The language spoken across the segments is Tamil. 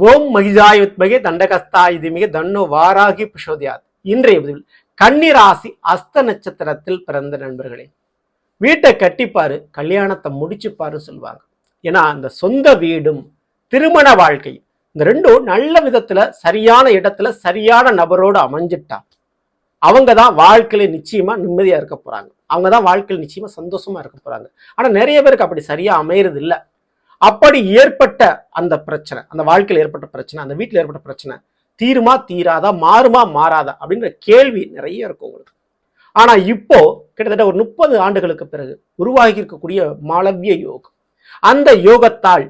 ஓம் மகிஜாய வித்மகே தண்டகஸ்தாய தீமகி தன்னோ வாராகி பிரசோதயாத். இன்றைய பதிவில் கன்னி ராசி அஸ்த நட்சத்திரத்தில் பிறந்த நண்பர்களே, வீட்டை கட்டிப்பாரு, கல்யாணத்தை முடிச்சுப்பாரு சொல்லுவாங்க. ஏன்னா அந்த சொந்த வீடும் திருமண வாழ்க்கை இந்த ரெண்டும் நல்ல விதத்துல சரியான இடத்துல சரியான நபரோடு அமைஞ்சிட்டா அவங்க தான் வாழ்க்கையில நிச்சயமா நிம்மதியா இருக்க போறாங்க. அவங்க தான் வாழ்க்கையில் நிச்சயமா சந்தோஷமா இருக்க போறாங்க. ஆனா நிறைய பேருக்கு அப்படி சரியா அமையறது இல்லை. அப்படி ஏற்பட்ட அந்த பிரச்சனை, அந்த வாழ்க்கையில் ஏற்பட்ட பிரச்சனை, அந்த வீட்டில் ஏற்பட்ட பிரச்சனை தீருமா தீராதா, மாறுமா மாறாதா அப்படின்ற கேள்வி நிறைய இருக்கும் உங்களுக்கு. ஆனா இப்போ கிட்டத்தட்ட ஒரு 30 ஆண்டுகளுக்கு பிறகு உருவாகி இருக்கக்கூடிய மாளவிய யோகம், அந்த யோகத்தால்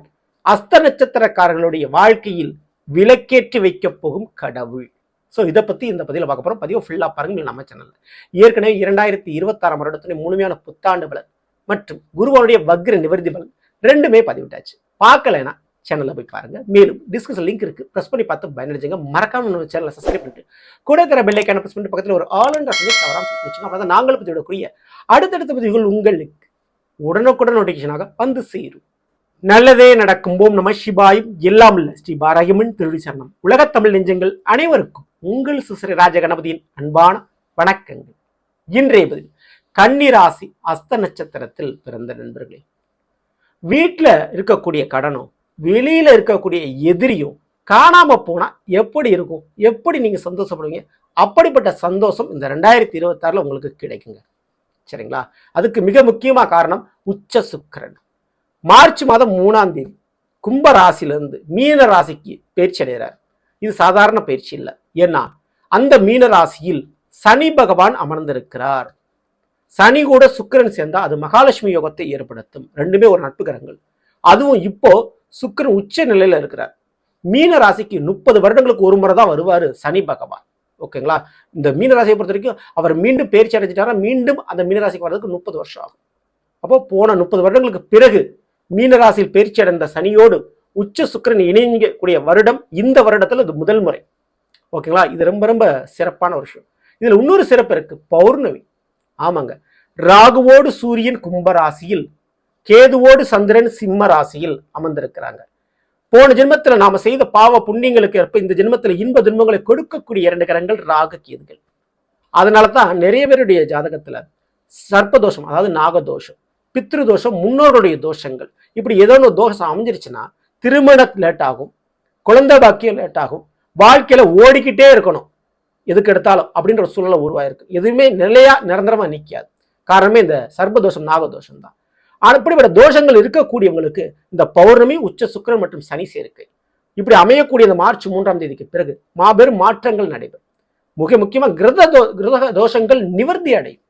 அஸ்த நட்சத்திரக்காரர்களுடைய வாழ்க்கையில் விலக்கேற்றி வைக்க போகும் கடவுள். ஸோ இதை பத்தி இந்த பதிவில் பார்க்க போறோம். பதிவு ஃபுல்லா பாருங்க நம்ம சேனல்ல. ஏற்கனவே 2026 வருடத்துடைய முழுமையான புத்தாண்டு பலன் மற்றும் குருவனுடைய வக்ர நிவர்த்தி பலன் ரெண்டுமே பதிவிட்டாச்சு. பார்க்கலைன்னா சேனல்ல போய் பாருங்க. மேலும் டிஸ்கிரிப்ஷன் லிங்க் இருக்கு, பிரஸ் பண்ணி பார்த்து பயனடைஞ்சுங்க. மறக்காம நம்ம சேனலை சப்ஸ்கிரைப் பண்ணிட்டு கூட தர பெல் ஐகானை பிரஸ் பண்ணிட்டு பக்கத்தில் ஒரு ஆல் அண்ட் தவறாம வச்சுங்க. அப்பதான் நாங்களும் பதிவிடக்கூடிய அடுத்தடுத்த பதிவுகள் உங்களுக்கு உடனுக்குடன் நோட்டிஃபிகேஷனாக வந்து சேரும். நல்லதே நடக்கும். ஓம் நம சிவாயும். எல்லாம் இல்ல ஸ்ரீ பாரகியம்மன் திருடி சரணம். உலகத் தமிழ் நெஞ்சங்கள் அனைவருக்கும் உங்கள் சுசரி ராஜ கணபதியின் அன்பான வணக்கங்கள். இன்றைய பதில் கன்னி ராசி அஸ்த நட்சத்திரத்தில் பிறந்த நண்பர்களே, வீட்டில் இருக்கக்கூடிய கடனும் வெளியில இருக்கக்கூடிய எதிரியும் காணாம போனா எப்படி இருக்கும், எப்படி நீங்க சந்தோஷப்படுவீங்க? அப்படிப்பட்ட சந்தோஷம் இந்த 2026 உங்களுக்கு கிடைக்குங்க. சரிங்களா? அதுக்கு மிக முக்கியமா காரணம் உச்ச சுக்கிரன். மார்ச் மாதம் 3ஆம் தேதி கும்ப ராசியிலிருந்து மீன ராசிக்கு பயிற்சி அடைகிறார். இது சாதாரண பயிற்சி இல்லை. ஏன்னா அந்த மீன ராசியில் சனி பகவான் அமர்ந்திருக்கிறார். சனி கூட சுக்கிரன் சேர்ந்தா அது மகாலட்சுமி யோகத்தை ஏற்படுத்தும். ரெண்டுமே ஒரு நட்பு கிரகங்கள். அதுவும் இப்போ சுக்கிரன் உச்ச நிலையில இருக்கிறார். மீன ராசிக்கு 30 வருடங்களுக்கு ஒரு முறை தான் வருவாரு சனி பகவான். ஓகேங்களா? இந்த மீன ராசியை பொறுத்த வரைக்கும் அவர் மீண்டும் பயிற்சி அடைஞ்சிட்டாரா மீண்டும் அந்த மீனராசிக்கு வர்றதுக்கு 30 வருஷம் ஆகும். அப்போ போன 30 வருடங்களுக்கு பிறகு மீனராசியில் பயிற்சி அடைந்த சனியோடு உச்ச சுக்கிரன் இணையக்கூடிய வருடம் இந்த வருடத்துல இது முதல் முறை. ஓகேங்களா? இது ரொம்ப ரொம்ப சிறப்பான ஒரு விஷயம். இதுல இன்னொரு சிறப்பு இருக்கு, பௌர்ணமி. ஆமாங்க, ராகுவோடு சூரியன் கும்ப ராசியில், கேதுவோடு சந்திரன் சிம்ம ராசியில் அமர்ந்திருக்கிறாங்க. போன ஜென்மத்துல நாம செய்த பாவ புண்ணியங்களுக்கு ஏற்ப இந்த ஜென்மத்துல இன்ப துன்பங்களை கொடுக்கக்கூடிய 2 கிரகங்கள் ராகு கேதுகள். அதனாலதான் நிறைய பேருடைய ஜாதகத்துல சர்ப்பதோஷம், அதாவது நாகதோஷம், பித்ருதோஷம், முன்னோருடைய தோஷங்கள், இப்படி ஏதோ ஒரு தோஷம் அமைஞ்சிருச்சுன்னா திருமணம் லேட் ஆகும், குழந்தை பாக்கியம் லேட் ஆகும், வாழ்க்கையில ஓடிக்கிட்டே இருக்கணும் எதுக்கு எடுத்தாலும் அப்படின்ற ஒரு சூழ்நிலை உருவாயிருக்கு. எதுவுமே நிலையா நிரந்தரமா நிற்காது. காரணமே இந்த சர்ப்பதோஷம் நாகதோஷம் தான். அப்படிப்பட்ட தோஷங்கள் இருக்கக்கூடியவங்களுக்கு இந்த பௌர்ணமி, உச்ச சுக்கிரன் மற்றும் சனி சேர்க்கை இப்படி அமையக்கூடிய இந்த மார்ச் 3ஆம் தேதிக்கு பிறகு மாபெரும் மாற்றங்கள் நடைபெறும். மிக முக்கியமா கிரக தோஷங்கள் நிவர்த்தி அடையும்.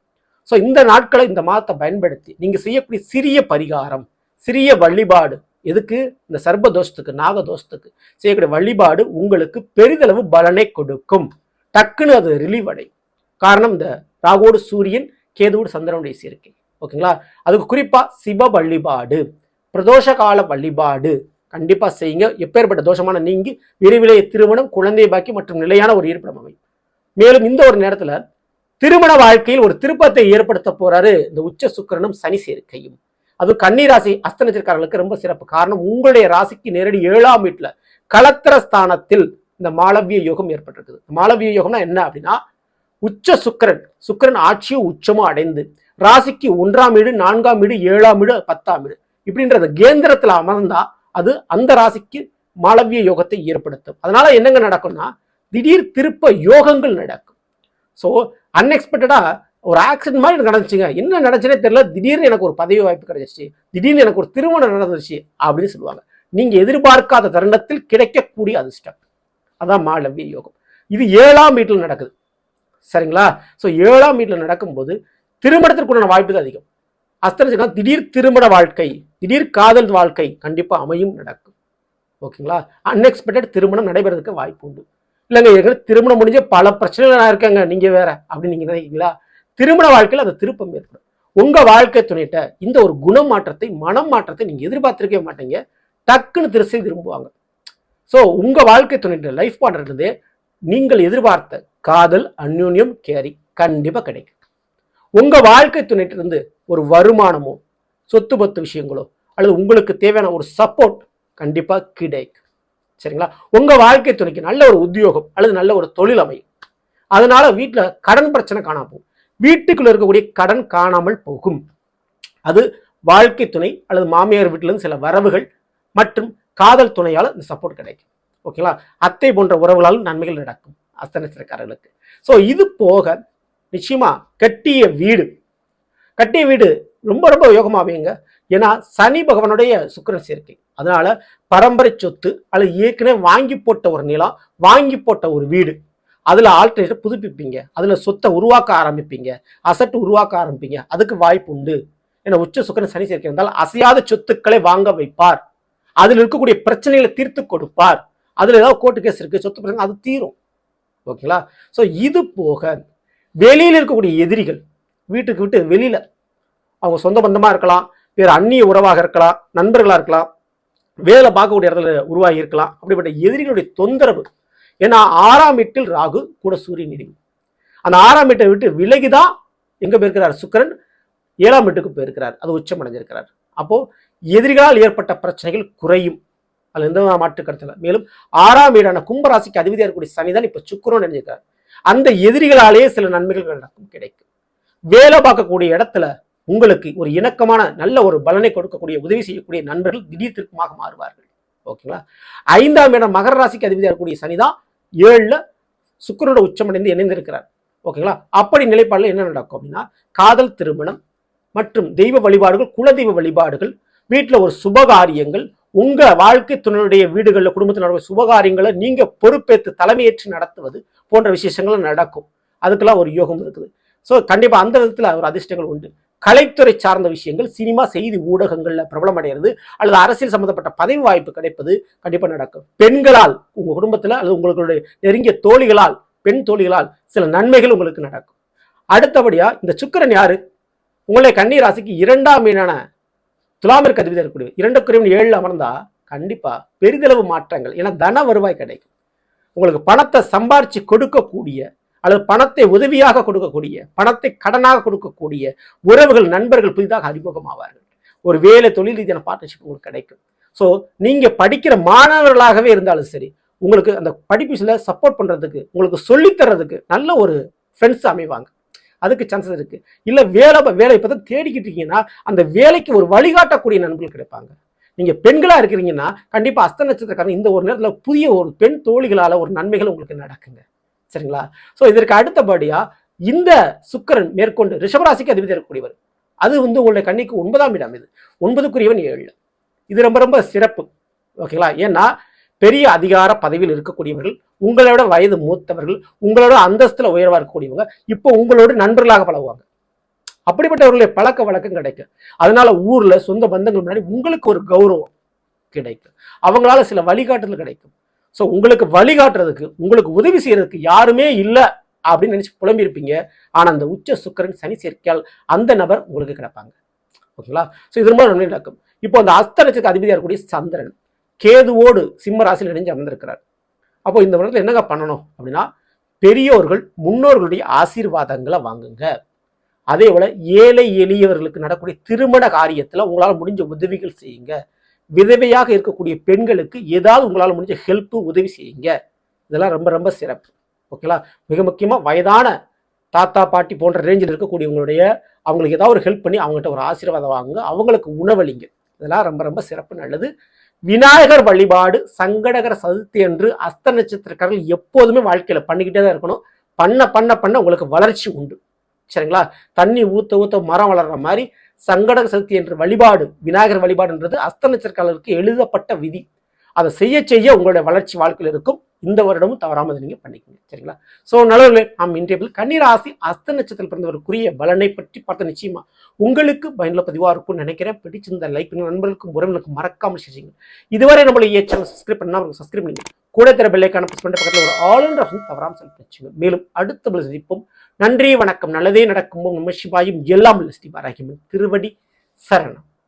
ஸோ இந்த நாட்களை, இந்த மாதத்தை பயன்படுத்தி நீங்க செய்யக்கூடிய சிறிய பரிகாரம், சிறிய வழிபாடு, எதுக்கு இந்த சர்ப்பதோஷத்துக்கு நாகதோஷத்துக்கு செய்யக்கூடிய வழிபாடு உங்களுக்கு பெரிதளவு பலனை கொடுக்கும். டக்குன்னு அது ரிலீவ் அடையும். காரணம் இந்த ராகுவோடு சூரியன், கேதுவோடு சந்திரனுடைய சேர்க்கை. ஓகேங்களா? அதுக்கு குறிப்பா சிவ வழிபாடு, பிரதோஷ கால வழிபாடு கண்டிப்பா செய்யுங்க. எப்பேற்பட்ட தோஷமான நீங்கி விரைவிலே திருமணம், குழந்தை பாக்கி மற்றும் நிலையான ஒரு இருப்பிடம் அமையும். மேலும் இந்த ஒரு நேரத்துல திருமண வாழ்க்கையில் ஒரு திருப்பத்தை ஏற்படுத்த போறாரு இந்த உச்ச சுக்கிரனும் சனி சேர்க்கையும். அது கன்னி ராசி அஸ்த நட்சத்திரக்காரர்களுக்கு ரொம்ப சிறப்பு. காரணம் உங்களுடைய ராசிக்கு நேரடி 7ஆம் வீட்டுல களத்திர ஸ்தானத்தில் இந்த மாளவிய யோகம் ஏற்பட்டிருக்குது. மாளவிய யோகம்னா என்ன அப்படின்னா, உச்ச சுக்கிரன் ஆட்சியும் உச்சமும் அடைந்து ராசிக்கு 1ஆம் வீடு, 4ஆம் வீடு, 7ஆம் வீடு, 10ஆம் வீடு இப்படின்றத கேந்திரத்துல அமர்ந்தா அது அந்த ராசிக்கு மாளவிய யோகத்தை ஏற்படுத்தும். அதனால என்னங்க நடக்கும்னா, திடீர் திருப்ப யோகங்கள் நடக்கும். ஸோ அன்எக்ஸ்பெக்டடா ஒரு ஆக்சிடென்ட் மாதிரி எனக்கு நடந்துச்சுங்க, என்ன நடந்துச்சுனே தெரியல, திடீர்னு எனக்கு ஒரு பதவி வாய்ப்பு கிடைச்சிச்சு, திடீர்னு எனக்கு ஒரு திருமணம் நடந்துச்சு அப்படின்னு சொல்லுவாங்க. நீங்க எதிர்பார்க்காத தருணத்தில் கிடைக்கக்கூடிய அதிர்ஷ்டம், அதான் மாளவிய யோகம். இது 7ஆம் வீட்டில் நடக்குது. சரிங்களா? ஸோ 7ஆம் வீட்டில் நடக்கும்போது திருமணத்திற்குண்டான வாய்ப்பு அதிகம். அஸ்தனத்துக்கு திடீர் திருமண வாழ்க்கை, திடீர் காதல் வாழ்க்கை கண்டிப்பா அமையும் நடக்கும். ஓகேங்களா? அன்எக்ஸ்பெக்டட் திருமணம் நடைபெறதுக்கு வாய்ப்பு உண்டு. இல்லைங்க, ஏற்கனவே திருமணம் முடிஞ்ச பல பிரச்சனைகள் நான் இருக்கேங்க, நீங்க வேற அப்படின்னு நீங்க நினைக்கிறீங்களா? திருமண வாழ்க்கையில் அந்த திருப்பம் ஏற்படும். உங்க வாழ்க்கை துணைட்ட இந்த ஒரு குணம் மாற்றத்தை, மனம் மாற்றத்தை நீங்க எதிர்பார்த்திருக்கவே மாட்டீங்க. டக்குன்னு திசை திரும்புவாங்க. ஸோ உங்க வாழ்க்கை துணைட்ட லைஃப் பார்ட்னர் நீங்கள் எதிர்பார்த்த காதல், அந்யோன்யம், கேரி கண்டிப்பா கிடைக்கும். உங்க வாழ்க்கை துணைட்டு இருந்து ஒரு வருமானமோ, சொத்து பத்து விஷயங்களோ, அல்லது உங்களுக்கு தேவையான ஒரு சப்போர்ட் கண்டிப்பா கிடைக்கும். சரிங்களா? உங்க வாழ்க்கை துணைக்கு நல்ல ஒரு உத்தியோகம் அல்லது நல்ல ஒரு தொழில் அமையும். அதனால வீட்டுல கடன் பிரச்சனை காணாம போகும். வீட்டுக்குள்ள இருக்கக்கூடிய கடன் காணாமல் போகும். அது வாழ்க்கை துணை அல்லது மாமியார் வீட்டுல இருந்து சில வரவுகள் மற்றும் காதல் துணையால இந்த சப்போர்ட் கிடைக்கும். ஓகேங்களா? அத்தை போன்ற உறவுகளாலும் நன்மைகள் நடக்கும் அஸ்த நட்சத்திரக்காரர்களுக்கு. ஸோ இது போக நிச்சயமா கட்டிய வீடு ரொம்ப ரொம்ப யோகமாவேங்க. ஏன்னா சனி பகவானுடைய சுக்கிரன் சேர்க்கை. அதனால பரம்பரை சொத்து அல்லது ஏற்கனவே வாங்கி போட்ட ஒரு நிலம், வாங்கி போட்ட ஒரு வீடு, அதுல ஆல்டர்னேட்டிவ் புதுப்பிப்பீங்க, அதுல சொத்தை உருவாக்க ஆரம்பிப்பீங்க, அசட் உருவாக்க ஆரம்பிப்பீங்க. அதுக்கு வாய்ப்பு உண்டு. ஏன்னா உச்ச சுக்கிரன் சனி சேர்க்கை இருந்தால் அசையாத சொத்துக்களை வாங்க வைப்பார். அதுல இருக்கக்கூடிய பிரச்சனைகளை தீர்த்து கொடுப்பார். அதுல ஏதாவது கோர்ட்டு கேஸ் இருக்கு, சொத்து பிரச்சனை, அது தீரும். ஓகேங்களா? ஸோ இது போக வெளியில இருக்கக்கூடிய எதிரிகள், வீட்டுக்கு விட்டு வெளியில அவங்க சொந்த பந்தமா இருக்கலாம், வேறு அந்நிய உறவாக இருக்கலாம், நண்பர்களா இருக்கலாம், வேலை பார்க்கக்கூடிய இடத்துல உருவாகி இருக்கலாம். அப்படிப்பட்ட எதிரிகளுடைய தொந்தரவு. ஏன்னா 6ஆம் வீட்டில் ராகு கூட சூரியன் இடிவு. அந்த 6ஆம் வீட்டை விட்டு விலகிதான் எங்க போயிருக்கிறார்? சுக்கிரன் 7ஆம் வீட்டுக்கு போயிருக்கிறார். அது உச்சம் அடைஞ்சிருக்கிறார். அப்போ எதிரிகளால் ஏற்பட்ட பிரச்சனைகள் குறையும். அது எந்த மாற்று கருத்துல. மேலும் 6ஆம் வீடான கும்பராசிக்கு அதிபதியா இருக்கக்கூடிய சனிதான் இப்ப சுக்கிரன் நினைஞ்சிருக்கார். அந்த எதிரிகளாலேயே சில நன்மைகள் நடக்கும், கிடைக்கும். வேலை பார்க்கக்கூடிய இடத்துல உங்களுக்கு ஒரு இணக்கமான நல்ல ஒரு பலனை கொடுக்கக்கூடிய உதவி செய்யக்கூடிய நண்பர்கள் திடீர் திருப்பமாக மாறுவார்கள். ஓகேங்களா? 5ஆம் இடம் மகர ராசிக்கு அதிபதியாக இருக்கக்கூடிய சனிதான் 7ல சுக்கிரனோட உச்சமடைந்து இணைந்திருக்கிறார். ஓகேங்களா? அப்படி நிலைப்பாடுல என்ன நடக்கும் அப்படின்னா, காதல் திருமணம் மற்றும் தெய்வ வழிபாடுகள், குலதெய்வ வழிபாடுகள், வீட்டுல ஒரு சுபகாரியங்கள், உங்க வாழ்க்கை துணையுடைய வீடுகளில் குடும்பத்தினுடைய சுபகாரியங்களை நீங்க பொறுப்பேற்று தலைமையேற்று நடத்துவது போன்ற விசேஷங்கள் நடக்கும். அதுக்கெல்லாம் ஒரு யோகம் இருக்குது. ஸோ கண்டிப்பா அந்த விதத்துல ஒரு அதிர்ஷ்டங்கள் உண்டு. கலைத்துறை சார்ந்த விஷயங்கள், சினிமா, செய்தி ஊடகங்கள்ல பிரபலம் அடைகிறது அல்லது அரசியல் சம்பந்தப்பட்ட பதவி வாய்ப்பு கிடைப்பது கண்டிப்பா நடக்கும். பெண்களால் உங்க குடும்பத்துல அல்லது உங்களுடைய நெருங்கிய தோழிகளால், பெண் தோழிகளால் சில நன்மைகள் உங்களுக்கு நடக்கும். அடுத்தபடியா இந்த சுக்கிரன் யாரு? உங்களுடைய கன்னி ராசிக்கு 2ஆம் வீடான துலாமிற்கு அதிபதியாக இருக்கக்கூடிய 2 7 அமர்ந்தா கண்டிப்பா பெரிதளவு மாற்றங்கள். ஏன்னா தன வருவாய் கிடைக்கும். உங்களுக்கு பணத்தை சம்பாரிச்சு கொடுக்கக்கூடிய அல்லது பணத்தை உதவியாக கொடுக்கக்கூடிய, பணத்தை கடனாக கொடுக்கக்கூடிய உறவுகள், நண்பர்கள் புதிதாக அறிமுகமாவார்கள். ஒரு வேலை, தொழில் ரீதியான பார்ட்னர்ஷிப் உங்களுக்கு கிடைக்கும். ஸோ நீங்க படிக்கிற மாணவர்களாகவே இருந்தாலும் சரி, உங்களுக்கு அந்த படிப்புல சப்போர்ட் பண்றதுக்கு, உங்களுக்கு சொல்லித்தரதுக்கு நல்ல ஒரு ஃப்ரெண்ட்ஸ் அமைவாங்க. அதுக்கு சான்சஸ் இருக்கு. இல்ல வேலை இப்பதான் தேடிக்கிட்டு இருக்கீங்கன்னா அந்த வேலைக்கு ஒரு வழிகாட்டக்கூடிய நண்பர்கள் கிடைப்பாங்க. நீங்க பெண்களா இருக்கிறீங்கன்னா கண்டிப்பா அஸ்த நட்சத்திரக்காரன் இந்த ஒரு நேரத்துல புதிய ஒரு பெண் தோழிகளால ஒரு நன்மைகள் உங்களுக்கு நடக்குங்க. சரிங்களா? ஸோ இதற்கு அடுத்தபடியா இந்த சுக்கிரன் மேற்கொண்டு ரிஷபராசிக்கு அதிபதி இருக்கக்கூடியவர். அது உங்களுடைய கன்னிக்கு 9ஆம் இடம். இது 9க்குரியவன் 7. இது ரொம்ப ரொம்ப சிறப்பு. ஓகேங்களா? ஏன்னா பெரிய அதிகார பதவியில் இருக்கக்கூடியவர்கள், உங்களோட வயது மூத்தவர்கள், உங்களோட அந்தஸ்துல உயர்வா இருக்கக்கூடியவங்க இப்போ உங்களோட நண்பர்களாக பழகுவாங்க. அப்படிப்பட்டவர்களுடைய பழக்க வழக்கம் கிடைக்கும். அதனால ஊர்ல சொந்த பந்தங்கள் முன்னாடி உங்களுக்கு ஒரு கௌரவம் கிடைக்கும். அவங்களால சில வழிகாட்டுதல் கிடைக்கும். ஸோ உங்களுக்கு வழிகாட்டுறதுக்கு, உங்களுக்கு உதவி செய்யறதுக்கு யாருமே இல்லை அப்படின்னு நினைச்சு புலம்பியிருப்பீங்க. ஆனா அந்த உச்ச சுக்கிரன் சனி சேர்க்கையால் அந்த நபர் உங்களுக்கு கிடைப்பாங்க. ஓகேங்களா? ஸோ இது ரொம்ப நன்மை நடக்கும். இப்போ அந்த அஸ்த நட்சத்திரத்துக்கு அதிபதியாக இருக்கக்கூடிய சந்திரன் கேதுவோடு சிம்ம ராசியில் இணைஞ்சு அமர்ந்திருக்கிறார். அப்போ இந்த வருடத்தில் என்னங்க பண்ணணும் அப்படின்னா, பெரியோர்கள் முன்னோர்களுடைய ஆசீர்வாதங்களை வாங்குங்க. அதே போல ஏழை எளியவர்களுக்கு நடக்கூடிய திருமண காரியத்துல உங்களால் முடிஞ்ச உதவிகள் செய்யுங்க. விதவையாக இருக்கக்கூடிய பெண்களுக்கு ஏதாவது உங்களால் முடிஞ்ச ஹெல்ப், உதவி செய்யுங்க. இதெல்லாம் ரொம்ப ரொம்ப சிறப்பு. ஓகேங்களா? மிக முக்கியமா வயதான தாத்தா பாட்டி போன்ற ரேஞ்சில் இருக்கக்கூடியவங்களுடைய அவங்களுக்கு ஏதாவது ஒரு ஹெல்ப் பண்ணி அவங்ககிட்ட ஒரு ஆசீர்வாதம் வாங்குங்க. அவங்களுக்கு உணவளிங்க. இதெல்லாம் ரொம்ப ரொம்ப சிறப்பு, நல்லது. விநாயகர் வழிபாடு சங்கடகர சதுர்த்தி என்று அஸ்த நட்சத்திரக்காரர்கள் எப்போதுமே வாழ்க்கையில பண்ணிக்கிட்டே தான் இருக்கணும். பண்ண பண்ண பண்ண உங்களுக்கு வளர்ச்சி உண்டு. சரிங்களா? தண்ணி ஊத்த ஊத்த மரம் வளர்ற மாதிரி சங்கடகர சதுர்த்தி என்ற வழிபாடு, விநாயகர் வழிபாடுன்றது அஸ்த நட்சத்திரக்காரர்களுக்கு எழுதப்பட்ட விதி. அதை செய்ய செய்ய உங்களுடைய வளர்ச்சி வாழ்க்கையில் இருக்கும். இந்த வருடமும் தவறாமல் நீங்க பண்ணிக்கோங்க. சரிங்களா? ஸோ நல்லவர்களே, நாம் இன்றைய கன்னிராசி அஸ்த நட்சத்திரத்தில் பிறந்தவருக்குரிய பலனை பற்றி பார்த்த நிச்சயமா உங்களுக்கு பயனுள்ள பதிவாக இருக்கும்னு நினைக்கிறேன். பிடிச்சிருந்த லைக் பண்ணி நண்பர்களுக்கும் உறவினருக்கும் மறக்காமல் செய்யுங்க. இதுவரை நம்மளுடைய சேனல் சப்ஸ்கிரைப் பண்ணா சப்ஸ்கிரைப் பண்ணி கூட தர பெல்லைக்கான பிரஸ் பண்ண பக்கத்தில் ஒரு ஆல் ஆப்ஷன் தவறாமல் செலுத்தி வச்சுங்க. மேலும் அடுத்த சந்திப்போம். நன்றி, வணக்கம். நல்லதே நடக்கும். நம்ம சிவாயும் எல்லாம் ஸ்ரீ வாராகியம்மன் திருவடி சரணம்.